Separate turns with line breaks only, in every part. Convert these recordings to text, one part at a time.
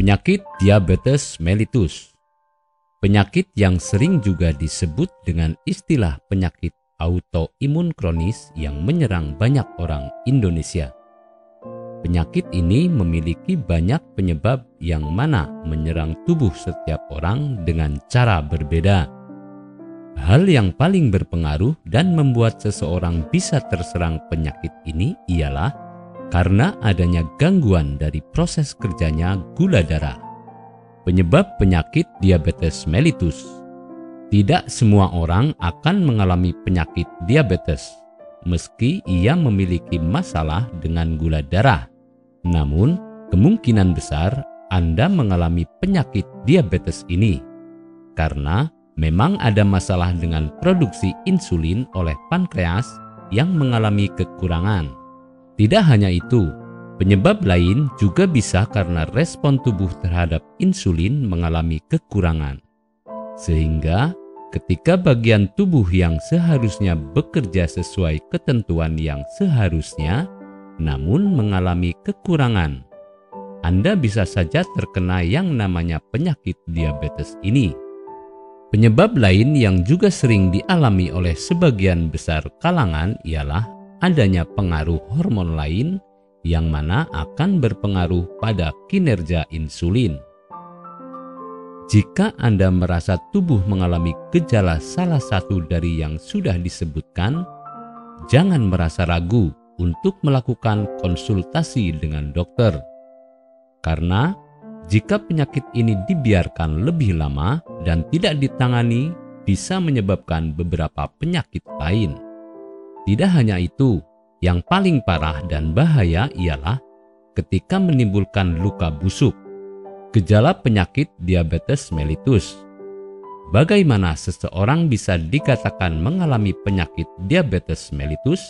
Penyakit diabetes mellitus. Penyakit yang sering juga disebut dengan istilah penyakit autoimun kronis yang menyerang banyak orang Indonesia. Penyakit ini memiliki banyak penyebab yang mana menyerang tubuh setiap orang dengan cara berbeda. Hal yang paling berpengaruh dan membuat seseorang bisa terserang penyakit ini ialah karena adanya gangguan dari proses kerjanya gula darah. Penyebab penyakit diabetes mellitus. Tidak semua orang akan mengalami penyakit diabetes, meski ia memiliki masalah dengan gula darah. Namun, kemungkinan besar Anda mengalami penyakit diabetes ini, karena memang ada masalah dengan produksi insulin oleh pankreas yang mengalami kekurangan. Tidak hanya itu, penyebab lain juga bisa karena respon tubuh terhadap insulin mengalami kekurangan. Sehingga ketika bagian tubuh yang seharusnya bekerja sesuai ketentuan yang seharusnya, namun mengalami kekurangan, Anda bisa saja terkena yang namanya penyakit diabetes ini. Penyebab lain yang juga sering dialami oleh sebagian besar kalangan ialah adanya pengaruh hormon lain yang mana akan berpengaruh pada kinerja insulin. Jika Anda merasa tubuh mengalami gejala salah satu dari yang sudah disebutkan, jangan merasa ragu untuk melakukan konsultasi dengan dokter. Karena jika penyakit ini dibiarkan lebih lama dan tidak ditangani, bisa menyebabkan beberapa penyakit lain. Tidak hanya itu, yang paling parah dan bahaya ialah ketika menimbulkan luka busuk. Gejala penyakit diabetes mellitus. Bagaimana seseorang bisa dikatakan mengalami penyakit diabetes mellitus?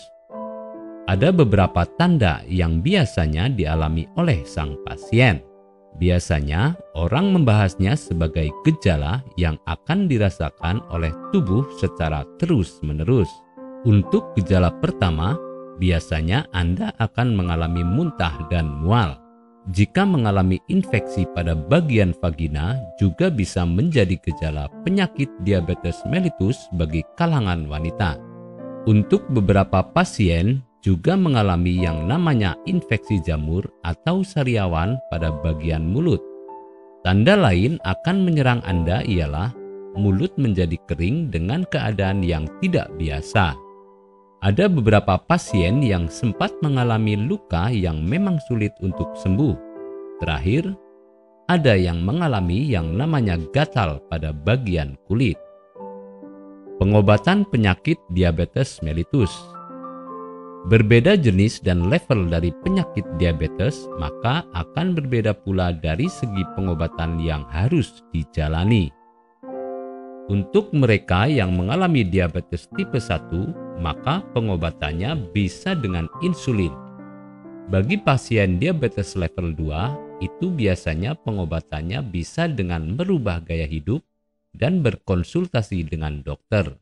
Ada beberapa tanda yang biasanya dialami oleh sang pasien. Biasanya orang membahasnya sebagai gejala yang akan dirasakan oleh tubuh secara terus-menerus. Untuk gejala pertama, biasanya Anda akan mengalami muntah dan mual. Jika mengalami infeksi pada bagian vagina, juga bisa menjadi gejala penyakit diabetes mellitus bagi kalangan wanita. Untuk beberapa pasien juga mengalami yang namanya infeksi jamur atau sariawan pada bagian mulut. Tanda lain akan menyerang Anda ialah mulut menjadi kering dengan keadaan yang tidak biasa. Ada beberapa pasien yang sempat mengalami luka yang memang sulit untuk sembuh. Terakhir, ada yang mengalami yang namanya gatal pada bagian kulit. Pengobatan penyakit diabetes mellitus. Berbeda jenis dan level dari penyakit diabetes, maka akan berbeda pula dari segi pengobatan yang harus dijalani. Untuk mereka yang mengalami diabetes tipe 1, maka pengobatannya bisa dengan insulin. Bagi pasien diabetes level 2, itu biasanya pengobatannya bisa dengan merubah gaya hidup dan berkonsultasi dengan dokter.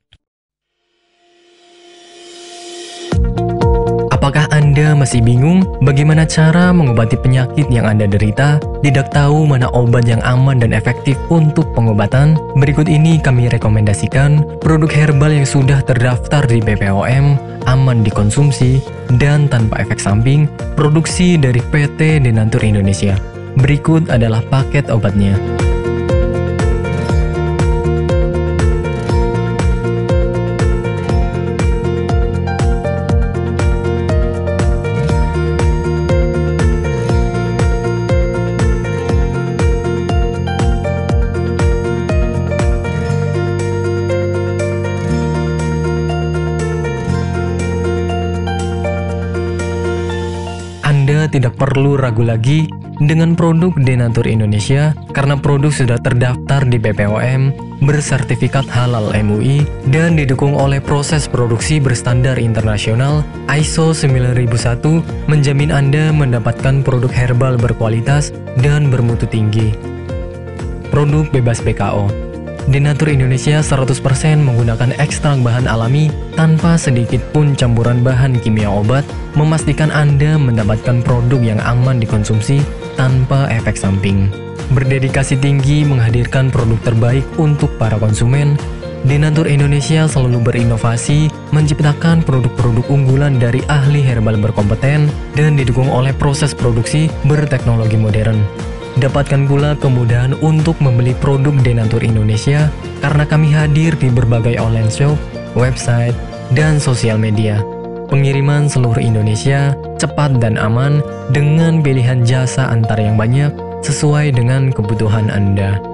Apakah Anda masih bingung bagaimana cara mengobati penyakit yang Anda derita? Tidak tahu mana obat yang aman dan efektif untuk pengobatan? Berikut ini kami rekomendasikan produk herbal yang sudah terdaftar di BPOM, aman dikonsumsi, dan tanpa efek samping, produksi dari PT Denatur Indonesia. Berikut adalah paket obatnya. Anda tidak perlu ragu lagi dengan produk Denatur Indonesia karena produk sudah terdaftar di BPOM, bersertifikat halal MUI, dan didukung oleh proses produksi berstandar internasional ISO 9001, menjamin Anda mendapatkan produk herbal berkualitas dan bermutu tinggi. Produk bebas BKO. Denatur Indonesia 100% menggunakan ekstrak bahan alami tanpa sedikit pun campuran bahan kimia obat, memastikan Anda mendapatkan produk yang aman dikonsumsi tanpa efek samping. Berdedikasi tinggi menghadirkan produk terbaik untuk para konsumen, Denatur Indonesia selalu berinovasi, menciptakan produk-produk unggulan dari ahli herbal berkompeten dan didukung oleh proses produksi berteknologi modern. Dapatkan pula kemudahan untuk membeli produk Denatur Indonesia karena kami hadir di berbagai online shop, website, dan sosial media. Pengiriman seluruh Indonesia cepat dan aman dengan pilihan jasa antar yang banyak sesuai dengan kebutuhan Anda.